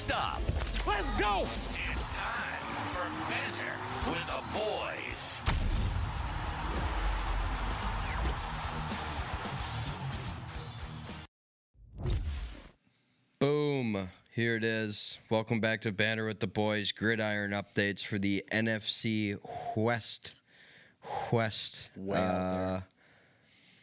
stop. Let's go! It's time for Banter with the boys. Boom. Here it is. Welcome back to Banter with the Boys. Gridiron updates for the NFC West. Way out there.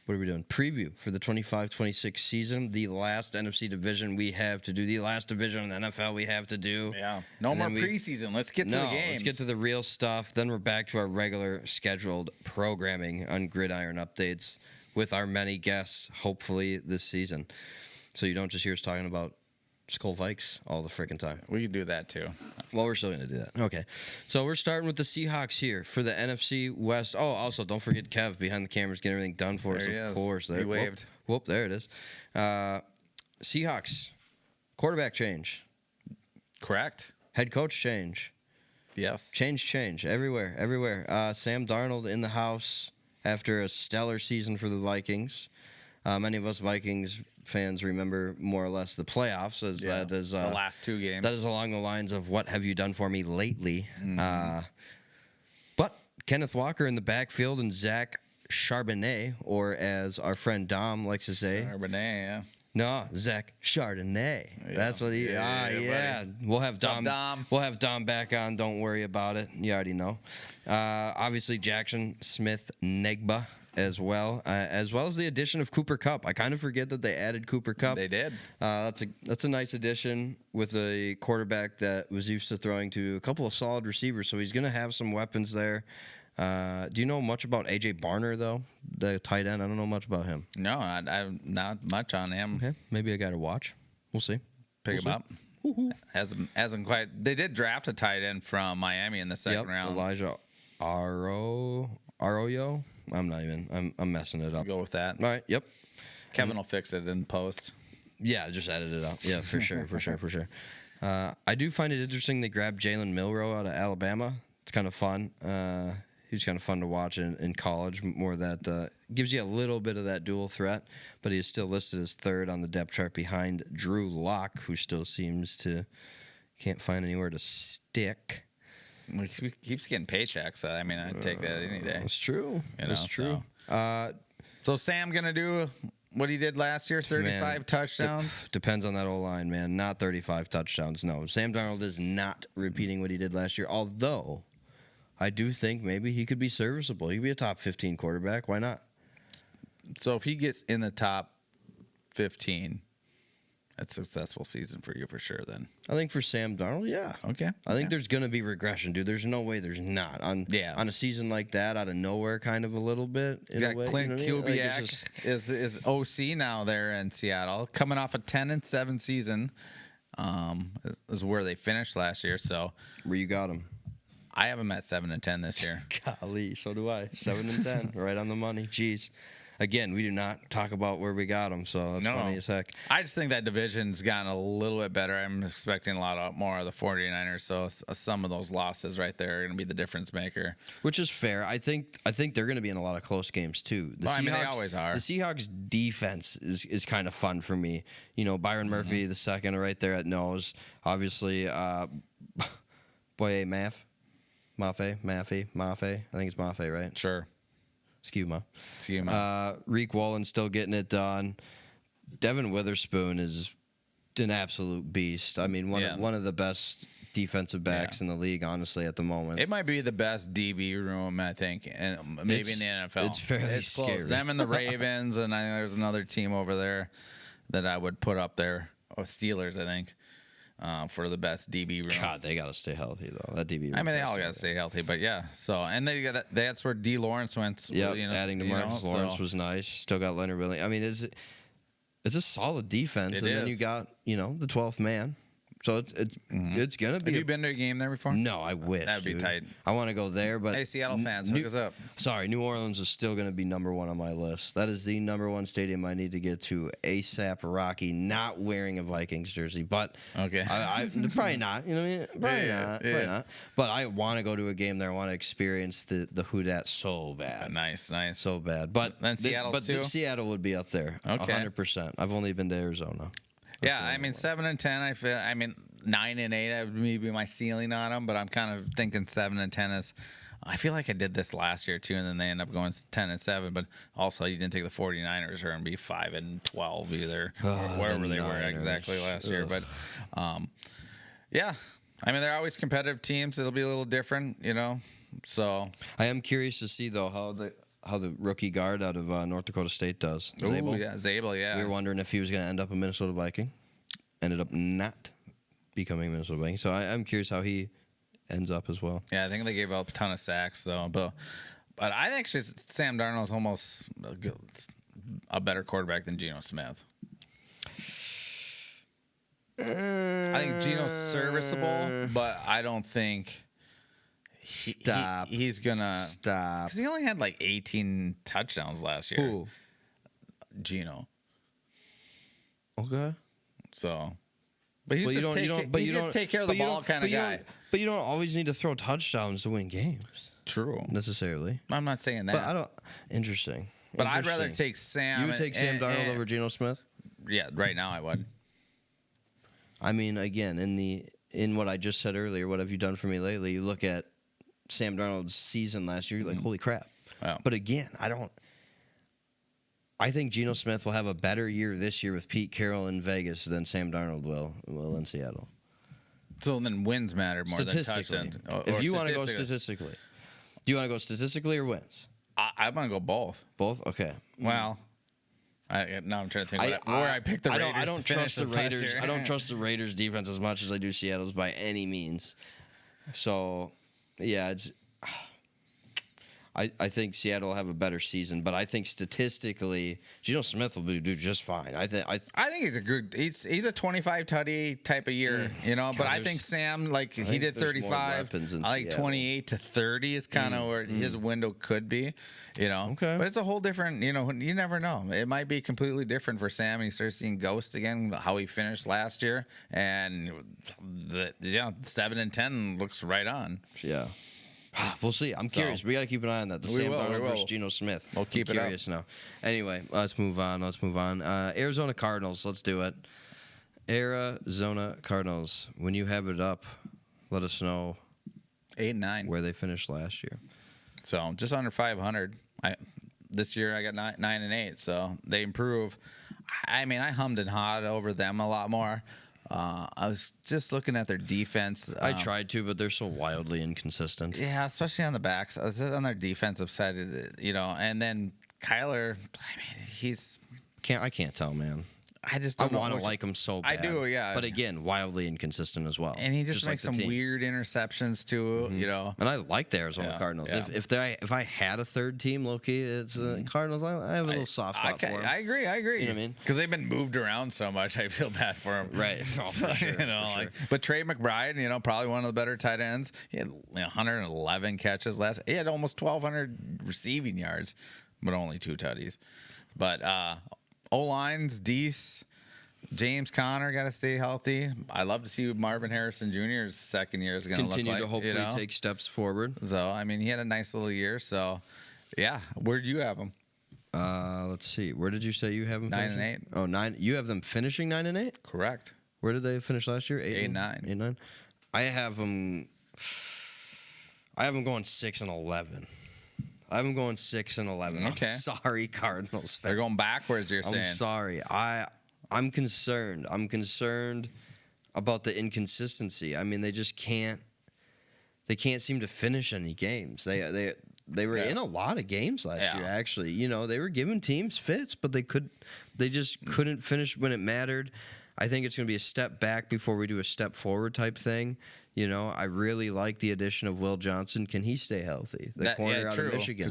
What are we doing? Preview for the 25-26 season. The last NFC division we have to do. The last division in the NFL we have to do. Yeah. No more preseason. Let's get to the games. Let's get to the real stuff. Then we're back to our regular scheduled programming on Gridiron updates with our many guests, hopefully, this season. So you don't just hear us talking about Skull Vikes all the freaking time. We could do that too. Well, we're still going to do that. Okay. So we're starting with the Seahawks here for the NFC West. Oh, also, don't forget Kev behind the cameras getting everything done for us, of course. He waved. Whoop, there it is. Seahawks, quarterback change. Correct. Head coach change. Yes. Change. Everywhere. Sam Darnold in the house after a stellar season for the Vikings. Many of us Vikings fans remember more or less the playoffs as that is the last two games. That is along the lines of what have you done for me lately. But Kenneth Walker in the backfield and Zach Charbonnet, or as our friend Dom likes to say, Charbonnet, yeah. No, Zach Chardonnay. Yeah. That's what he. Yeah. We'll have Dom. Dom. We'll have Dom back on. Don't worry about it. You already know. Obviously, Jackson Smith Negba as well as the addition of Cooper Kupp. I kind of forget that they added Cooper Kupp. They did. That's a nice addition with a quarterback that was used to throwing to a couple of solid receivers. So he's going to have some weapons there. Do you know much about AJ Barner though, the tight end? I don't know much about him. No, I'm not much on him. Okay, maybe I got to watch. We'll see. Pick him up. Hasn't quite. They did draft a tight end from Miami in the second round. Elijah Arroyo. I'm messing it up. Go with that. All right. Yep. Kevin will fix it in post. Yeah, just edit it out. Yeah, for sure. I do find it interesting they grabbed Jalen Milroe out of Alabama. It's kind of fun. He's kind of fun to watch in college. More that gives you a little bit of that dual threat, but he is still listed as third on the depth chart behind Drew Lock, who still seems to can't find anywhere to stick. He keeps getting paychecks. I mean, I'd take that any day. It's true. It's true. So Sam gonna do what he did last year, 35 touchdowns? Depends on that O-line, man. Not 35 touchdowns, no. Sam Darnold is not repeating what he did last year, although I do think maybe he could be serviceable. He could be a top 15 quarterback. Why not? So if he gets in the top 15, that's a successful season for you for sure then. I think for Sam Darnold, yeah. Okay. I think there's going to be regression, dude. There's no way there's not. On a season like that, out of nowhere kind of a little bit. Clint Kubiak is OC now there in Seattle. Coming off a 10-7 season is where they finished last year. So where you got him? I have him at 7-10 this year. Golly, so do I. 7-10, right on the money. Jeez. Again, we do not talk about where we got them, so that's funny as heck. I just think that division's gotten a little bit better. I'm expecting a lot more of the 49ers, so some of those losses right there are going to be the difference maker. Which is fair. I think they're going to be in a lot of close games, too. They always are. The Seahawks' defense is kind of fun for me. You know, Byron Murphy, the second, right there at nose. Obviously, Boye Mafe. I think it's Mafe, right? Sure. Schema. Reek Wallen still getting it done. Devin Witherspoon is an absolute beast. I mean, one of the best defensive backs in the league, honestly, at the moment. It might be the best DB room, I think, and maybe in the NFL. It's fairly scary. Close. Them and the Ravens, and I think there's another team over there that I would put up there. Oh, Steelers, I think. For the best DB room. God, they got to stay healthy though. That DB room. I mean, they all got to stay healthy, but yeah. So, and that's where D. Lawrence went. Yeah, adding to Marcus Lawrence was nice. Still got Leonard Williams. I mean, it's a solid defense, then you got the 12th man. So it's gonna be. Have you been to a game there before? No, I wish. That'd be tight. I want to go there, but hey, Seattle fans, hook us up. Sorry, New Orleans is still gonna be number one on my list. That is the number one stadium I need to get to ASAP. Rocky, not wearing a Vikings jersey, but okay, I probably not. You know what I mean? Probably not. But I want to go to a game there. I want to experience the who dat so bad. Nice, so bad. But then Seattle too. Seattle would be up there. Okay, 100%. I've only been to Arizona. Yeah, I mean 7-10. I mean 9-8 would maybe my ceiling on them, but I'm kind of thinking 7-10 is. I feel like I did this last year too, and then they end up going 10-7. But also, you didn't think the 49ers are going to be 5-12 either, or wherever they were exactly last year. But yeah, I mean, they're always competitive teams. It'll be a little different, So I am curious to see though how the rookie guard out of North Dakota State does. Zabel, yeah. We were wondering if he was going to end up a Minnesota Viking. Ended up not becoming a Minnesota Viking. So I'm curious how he ends up as well. Yeah, I think they gave up a ton of sacks though, but I think Sam Darnold's almost a better quarterback than Geno Smith. I think Geno's serviceable, but I don't think he's gonna stop because he only had like 18 touchdowns last year. Who? Geno. Okay. So. But he's just take care of the ball kind of guy. But you don't always need to throw touchdowns to win games. True. Necessarily. I'm not saying that. But I don't. Interesting. But I'd rather take Sam. You would take Sam Darnold over Geno Smith? Yeah, right now I would. I mean, again, in what I just said earlier, what have you done for me lately? You look at Sam Darnold's season last year, you're like, holy crap. Wow. But again, I think Geno Smith will have a better year this year with Pete Carroll in Vegas than Sam Darnold will in Seattle. So then wins matter more than Statistically. touchdowns. If you want to go statistically. Do you want to go statistically or wins? I want to go both. Both? Okay. Well, now I'm trying to think where I picked the Raiders. I don't trust the Raiders. I don't trust the Raiders defense as much as I do Seattle's by any means. So, yeah, I think Seattle will have a better season, but I think statistically, Geno Smith will do just fine. I think he's a good. He's a 25 tutty type of year, But I think Sam, he did 35. I like 28 to 30 is kind of where his window could be, Okay. But it's a whole different. You never know. It might be completely different for Sam. He starts seeing ghosts again. How he finished last year, and 7-10 looks right on. Yeah. We'll see. I'm curious. We got to keep an eye on that. The Sam Darnold versus Geno Smith. We'll keep it curious now. Anyway, let's move on. Arizona Cardinals. Let's do it. Arizona Cardinals. When you have it up, let us know 8-9 where they finished last year. So just under 500. This year I got 9-8. So they improve. I mean, I hummed and hawed over them a lot more. I was just looking at their defense. I tried to, but they're so wildly inconsistent. Yeah, especially on the backs. I was on their defensive side, and then Kyler, I mean, I can't tell, man. I just don't want to like him so bad. I do, yeah. But again, wildly inconsistent as well. And he just makes some weird interceptions too, And I like the Arizona Cardinals. Yeah. If I had a third team, low-key, it's Cardinals. I have a little soft spot for them. I agree. You know what I mean? Because they've been moved around so much, I feel bad for them. Right. Oh, for sure, for sure. But Trey McBride, probably one of the better tight ends. He had 111 catches last. He had almost 1,200 receiving yards, but only 2 tutties. But O-line's Deese. James Conner got to stay healthy. I love to see what Marvin Harrison Jr.'s second year is going to look like. Continue to hopefully take steps forward. So, I mean, he had a nice little year. So, yeah. Where do you have him? Let's see. Where did you say you have them? 9-8. Oh, 9. You have them finishing 9-8? Correct. Where did they finish last year? 8-9. 8-9. I have them going 6-11. I have them going 6-11. Okay. I'm sorry, Cardinals fans. They're going backwards, you're saying. I'm sorry. I'm concerned. I'm concerned about the inconsistency. I mean, they just can't. They can't seem to finish any games. They were in a lot of games last year. Actually, they were giving teams fits, but they just couldn't finish when it mattered. I think it's going to be a step back before we do a step forward type thing. I really like the addition of Will Johnson. Can he stay healthy? The corner out of Michigan.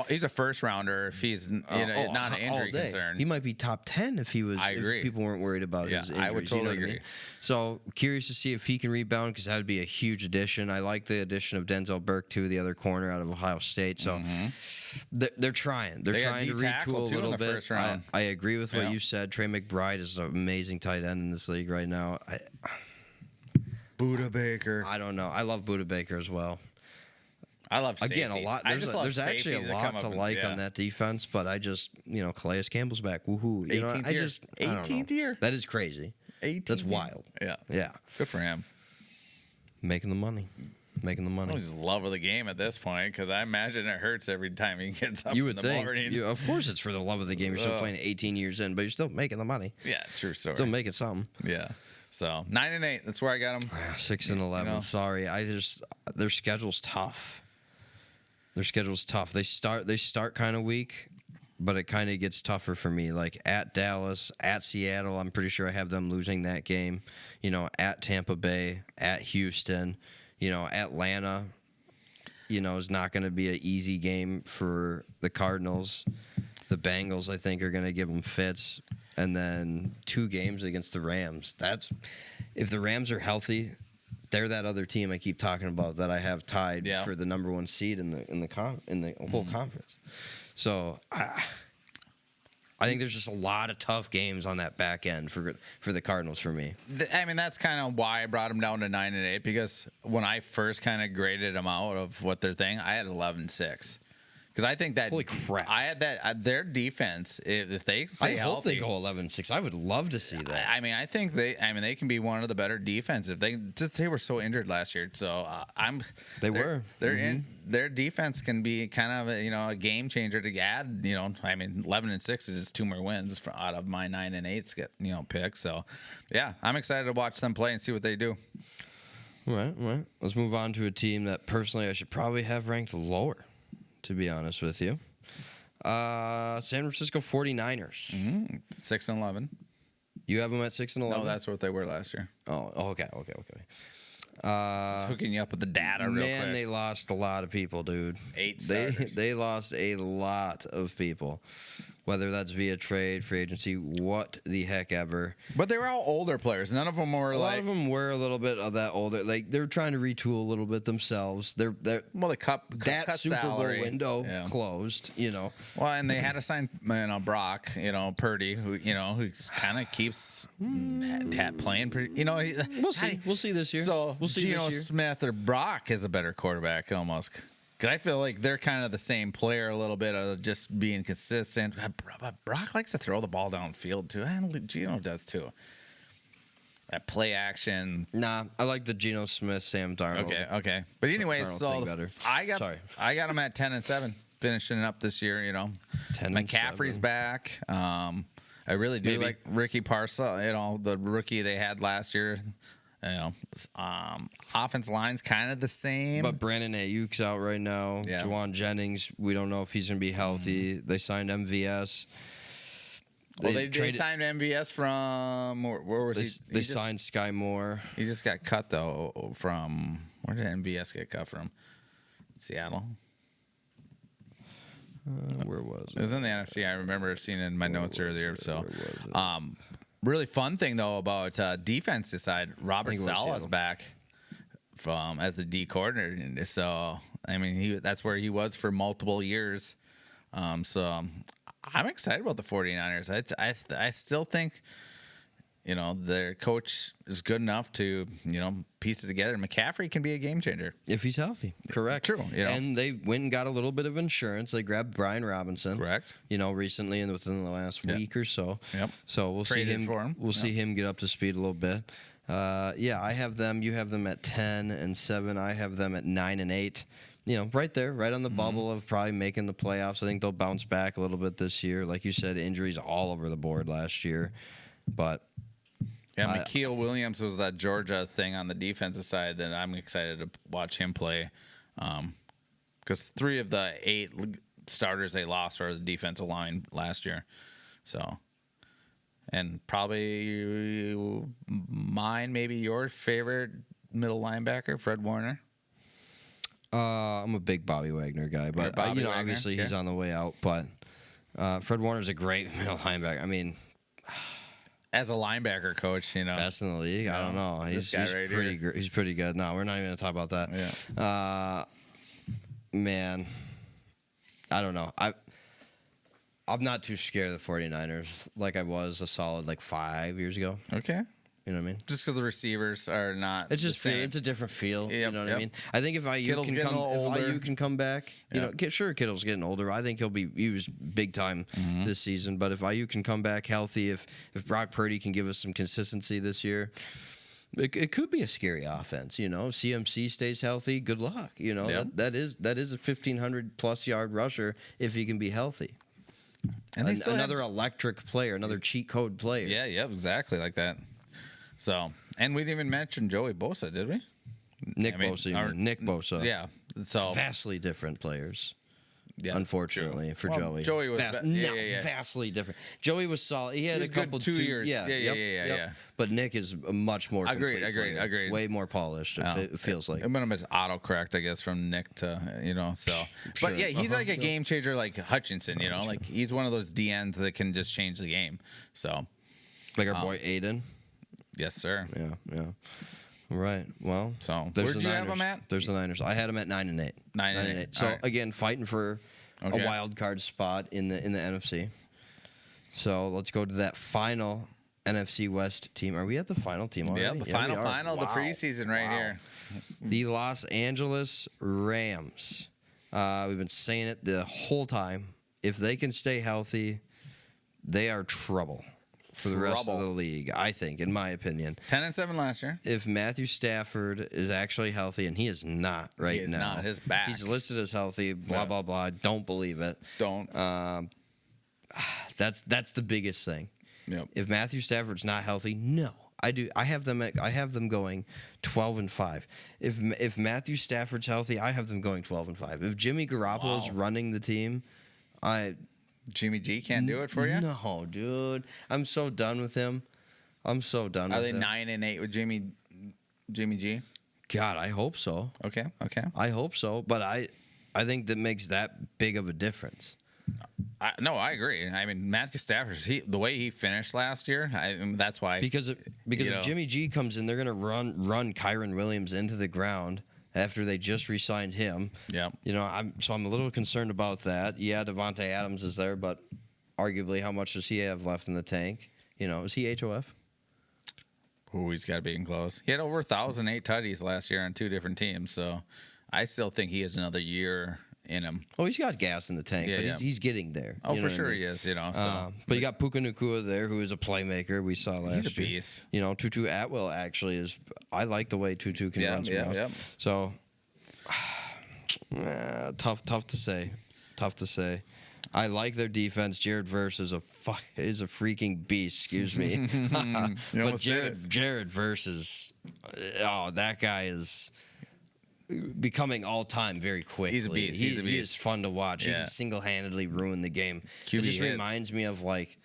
He's a first rounder if he's not an injury concern. He might be top 10 if he was. I agree. If people weren't worried about his injuries. I would totally agree. I mean? So curious to see if he can rebound because that would be a huge addition. I like the addition of Denzel Burke too, the other corner out of Ohio State. So they're trying. They're trying to retool a little bit. I agree with what you said. Trey McBride is an amazing tight end in this league right now. Buda Baker. I don't know. I love Buda Baker as well. I love safeties. Again, a lot. There's actually a lot to like on that defense, but I just Calais Campbell's back. Woohoo! 18th year. I don't know. That is crazy. 18 That's games. wild. Yeah. Yeah. Good for him. Making the money. Oh, he's love of the game at this point because I imagine it hurts every time he gets up You in would the think. morning. Of course, it's for the love of the game. You're still playing 18 years in, but you're still making the money. Yeah, true story. Still making something. Yeah. So 9-8. That's where I got him. 6-11. know? Sorry, their schedule's tough. Their schedule's tough. They start kind of weak, but it kind of gets tougher for me. Like at Dallas, at Seattle, I'm pretty sure I have them losing that game. At Tampa Bay, at Houston, Atlanta. Is not going to be an easy game for the Cardinals. The Bengals, I think, are going to give them fits. And then 2 games against the Rams. If the Rams are healthy, they're that other team I keep talking about that I have tied for the number 1 seed in the whole conference. So I think there's just a lot of tough games on that back end for the Cardinals for me. I mean, that's kind of why I brought them down to 9-8 because when I first kind of graded them out of what they're thinking, I had 11-6. Because I think that Holy crap! I had that their defense. If they stay I hope healthy, they go 11-6. I would love to see that. I think they can be one of the better defense if they were so injured last year. So their defense can be kind of a game changer to add. 11-6 is just 2 more wins out of my 9-8 pick. So yeah, I'm excited to watch them play and see what they do. All right. Let's move on to a team that personally I should probably have ranked lower, to be honest with you. San Francisco 49ers. 6-11. You have them at 6-11? No, that's what they were last year. Oh, okay. Just hooking you up with the data real quick. They lost a lot of people, dude. 8 starters. They lost a lot of people. Whether that's via trade, free agency, what the heck ever. But they were all older players. None of them were a lot of them were a little bit of that older. Like they're trying to retool a little bit themselves. They're the cut Super salary. Bowl window closed. Well, and they had to sign Brock, Purdy, who kind of keeps playing pretty. We'll see. We'll see this year. So we'll see Geno this year. Smith or Brock is a better quarterback almost. Because I feel like they're kind of the same player a little bit of just being consistent. But Brock likes to throw the ball downfield too. And Geno does too. That play action. Nah, I like the Geno Smith, Sam Darnold. Okay. But anyways, so better. I got them at 10-7, finishing up this year. 10-7. McCaffrey's back. I really do like Ricky Parcell. The rookie they had last year. Offense line's kind of the same. But Brandon Ayuk's out right now. Yeah. Juwan Jennings, we don't know if he's going to be healthy. They signed MVS. They signed MVS from where was he? They signed Sky Moore. He just got cut though from where did MVS get cut from? Seattle. Where was it? It was in the NFC. I remember seeing it in my notes earlier. So, really fun thing though about defense side, Robert Saleh's back from as the D coordinator. So I mean, that's where he was for multiple years. So I'm excited about the 49ers. I still think their coach is good enough to piece it together. McCaffrey can be a game changer if he's healthy. Correct. True. And they went and got a little bit of insurance. They grabbed Brian Robinson. Correct. Recently and within the last week or so. Yep. So we'll see him. We'll see him get up to speed a little bit. I have them. You have them at 10-7. I have them at 9-8. Right there, right on the bubble of probably making the playoffs. I think they'll bounce back a little bit this year. Like you said, injuries all over the board last year. But Mikael Williams was that Georgia thing on the defensive side that I'm excited to watch him play. Because 3 of the 8 starters they lost are the defensive line last year. So, and probably maybe your favorite middle linebacker, Fred Warner. I'm a big Bobby Wagner guy, but obviously he's on the way out. But Fred Warner's a great middle linebacker. I mean, as a linebacker coach, best in the league. I don't know. He's pretty good. He's pretty good. No, we're not even gonna talk about that. Yeah. Man, I don't know. I'm not too scared of the 49ers like I was a solid 5 years ago. Okay. You know what I mean? Just because the receivers are not. It's just the same. it's a different feel. You Yep, know what yep. I mean? I think if Kittle's getting a little older. IU can come back, you Yep. know, sure Kittle's getting older. I think he'll be used big time this season. But if IU can come back healthy, if Brock Purdy can give us some consistency this year, it could be a scary offense. You know, CMC stays healthy. Good luck. You know, Yep. that is a 1,500+ yard rusher if he can be healthy. And they still Another electric player, another cheat code player. Yeah, yep, exactly like that. So, and we didn't even mention Joey Bosa, did we? Nick Bosa. Yeah. So Vastly different players. yeah, Unfortunately for Well, Joey. Joey was Vastly different. Joey was solid. He had He a was good couple 2 years. Yeah. But Nick is a much more Agreed, complete player. agreed. Way more polished. It feels like. It might have been autocorrect, I guess, from Nick to so. Sure. But yeah, he's like a game changer, like Hutchinson. You know, like he's one of those DNs that can just change the game. So, Like our boy Aiden. yes, sir. Yeah. Right. Well, So, there's where'd the you Niners. have him at? There's the Niners. I had him at 9-8. 9-8. So All right. again, fighting for Okay. a wild card spot in the NFC. So let's go to that final NFC West team. Are we at the final team already? Yeah, the we final, are. the Wow. preseason right here. The Los Angeles Rams. We've been saying it the whole time. If they can stay healthy, they are trouble for the rest of Trouble. the league, I think, in my opinion. 10-7 last year. If Matthew Stafford is actually healthy, and he is not right He is now. not. His back. He's listed as healthy, blah, Yeah. blah, blah. Don't believe it. Don't. That's the biggest thing. Yep. If Matthew Stafford's not healthy, no. I do. I have them going 12-5. If Matthew Stafford's healthy, I have them going 12-5. If Jimmy Garoppolo's running the team, Jimmy G can't do it for you? No, dude. I'm so done with him. I'm so done Are with they him. 9-8 with Jimmy G? God, I hope so. Okay. I hope so. But I think that makes that big of a difference. No, I agree. I mean, Matthew Stafford, the way he finished last year, that's why. Because you if know. Jimmy G comes in, they're going to run Kyron Williams into the ground after they just re-signed him. Yep. You know, I'm a little concerned about that. Yeah, Devontae Adams is there, but arguably, how much does he have left in the tank? You know, is he HOF? Ooh, he's got to be in close. He had over 1,008 tutties last year on 2 different teams, so I still think he has another year in him. Oh, he's got gas in the tank, Yeah, but yeah. he's getting there. Oh, You know for what I sure mean? he is, So. But you got Puka Nacua there, who is a playmaker. We saw last He's a year. beast. You know, Tutu Atwell actually is. I like the way Tutu can run some routes. Yep. So tough to say. Tough to say. I like their defense. Jared Verse is a freaking beast. Excuse me. But almost did Jared Verse is. Oh, that guy is becoming all time very quickly. He's a beast. He He's a is beast. fun to watch. He Yeah. can single-handedly ruin the game. QB it just hits. reminds me of like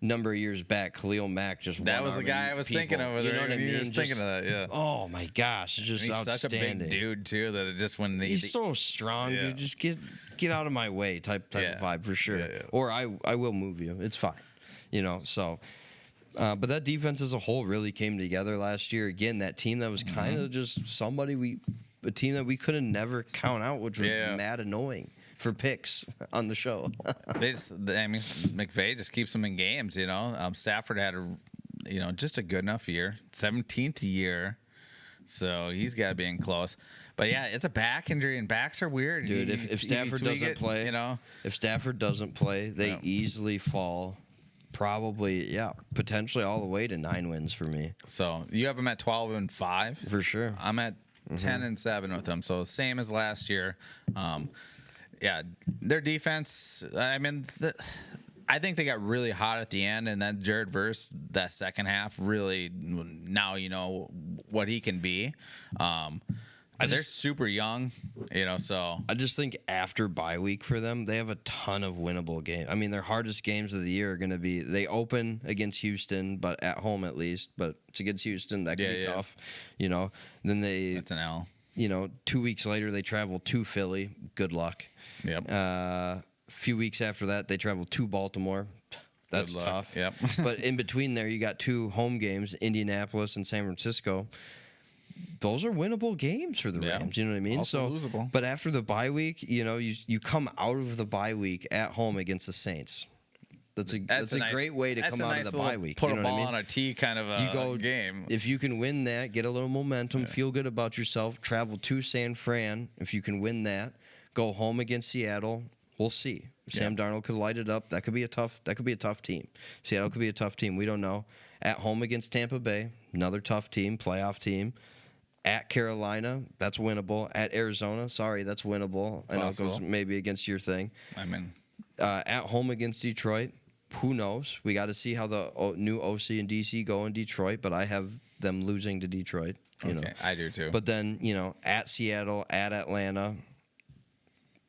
number of years back, Khalil Mack just That was the one-arming guy I was thinking people. of. You know what I You mean? was thinking of that, yeah. Oh my gosh, it's just He's outstanding. such a big dude too that it just when they He's so strong, Yeah. dude. Just get out of my way, type Yeah. of vibe for sure. Yeah. Or I will move you. It's fine, you know. So, but that defense as a whole really came together last year. Again, that team that was kind of just a team that we could have never count out, which was Yeah. mad annoying for picks on the show. McVay just keeps them in games. Stafford had just a good enough year, 17th year, so he's got to be in close. But yeah, it's a back injury, and backs are weird. Dude, if Stafford doesn't play, if Stafford doesn't play, they Yeah. easily fall. Probably, potentially all the way to 9 wins for me, So you have them at 12-5. for sure. I'm at 10-7 with them, so same as last year. Their defense. I think they got really hot at the end, and then Jared Verse that second half really. Now you know what he can be. They're super young, So I just think after bye week for them, they have a ton of winnable games. I mean, their hardest games of the year are going to be they open against Houston, but at home at least. But it's against Houston that can be tough, Then that's an L. 2 weeks later they travel to Philly. Good luck. Yep. A few weeks after that they travel to Baltimore. That's Good luck. tough. Yep. But in between there, you got 2 home games, Indianapolis and San Francisco. Those are winnable games for the Yeah. Rams. You know what I mean? Also losable. But after the bye week, you come out of the bye week at home against the Saints. that's a great way to come out of the bye week. Put you know a ball what I mean? on a tee kind of a game. If you can win that, get a little momentum, feel good about yourself, travel to San Fran. If you can win that, go home against Seattle. We'll see. Sam Darnold could light it up. That could be a tough team. Seattle could be a tough team. We don't know. At home against Tampa Bay, another tough team, playoff team. At Carolina, that's winnable. At Arizona, sorry, that's winnable. I know it goes maybe against your thing. I mean, at home against Detroit, who knows? We got to see how the new OC and DC go in Detroit, but I have them losing to Detroit. You know, I do too. But then, at Seattle, at Atlanta,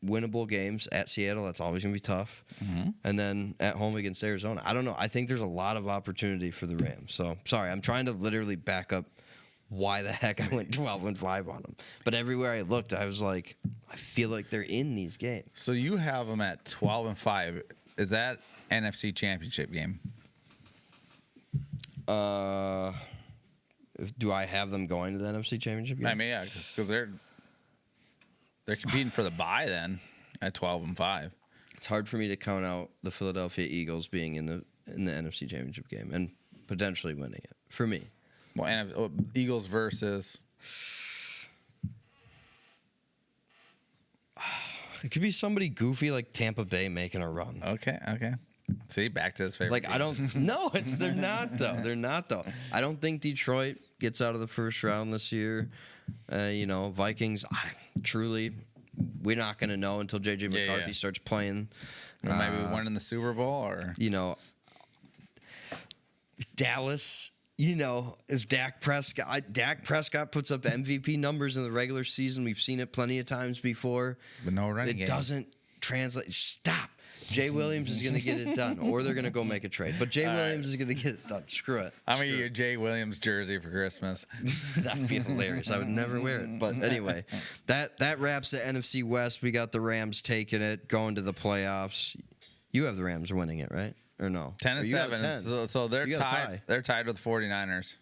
winnable games. At Seattle, that's always going to be tough. Mm-hmm. And then at home against Arizona. I don't know. I think there's a lot of opportunity for the Rams. So, sorry, I'm trying to literally back up why the heck I went 12-5 on them. But everywhere I looked, I was like, I feel like they're in these games. So you have them at 12-5. Is that NFC Championship game? Do I have them going to the NFC Championship game? I mean, yeah, because they're competing for the bye then at 12-5. It's hard for me to count out the Philadelphia Eagles being in the NFC Championship game and potentially winning it for me. Well, and Eagles versus. It could be somebody goofy like Tampa Bay making a run. Okay. See, back to his favorite. Like team. I don't. No, they're not though. They're not though. I don't think Detroit gets out of the first round this year. Vikings. Truly, we're not going to know until J.J. McCarthy starts playing. Or maybe winning the Super Bowl, or Dallas. If Dak Prescott puts up MVP numbers in the regular season, we've seen it plenty of times before. But no running game. It doesn't translate. Stop. Jay Williams is going to get it done, or they're going to go make a trade. But Jay Williams is going to get it done. Screw it. I'm going to get you a Jay Williams jersey for Christmas. That'd be hilarious. I would never wear it. But anyway, that wraps the NFC West. We got the Rams taking it, going to the playoffs. You have the Rams winning it, right? Or no? 10-7. So they're tied. They're tied with the 49ers.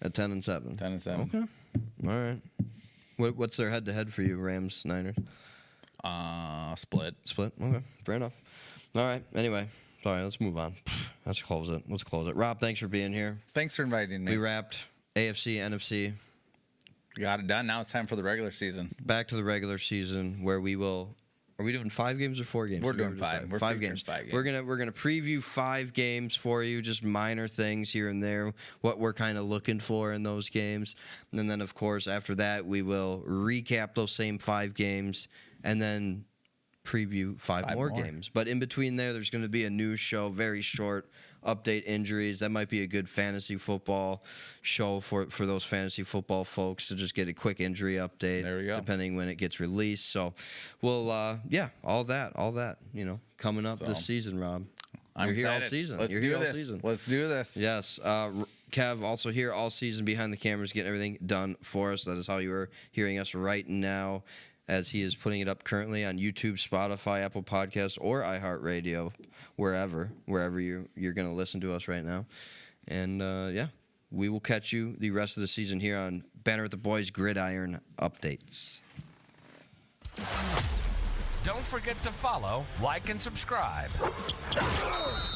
At 10-7. 10-7. Okay. All right. What's their head-to-head for you, Rams, Niners? Split. Okay. Fair enough. All right. Anyway, sorry. Let's move on. Let's close it. Rob, thanks for being here. Thanks for inviting me. We wrapped AFC, NFC. Got it done. Now it's time for the regular season. Back to the regular season where we will. Are we doing 5 games or 4 games? We're doing 5. We're 5 games. 5 games. We're gonna preview 5 games for you, just minor things here and there, what we're kind of looking for in those games, and then of course after that we will recap those same 5 games and then preview 5 more games. But in between there's going to be a news show, very short, update injuries. That might be a good fantasy football show for those fantasy football folks to just get a quick injury update. There we go. Depending when it gets released. So we'll all that, coming up this season, Rob. I'm You're excited. here all season. Let's do this. Yes. Kev also here all season behind the cameras, getting everything done for us. That is how you are hearing us right now, as he is putting it up currently on YouTube, Spotify, Apple Podcasts, or iHeartRadio, wherever you're going to listen to us right now. And, we will catch you the rest of the season here on Banter with the Boys Gridiron Updates. Don't forget to follow, like, and subscribe.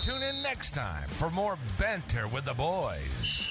Tune in next time for more Banter with the Boys.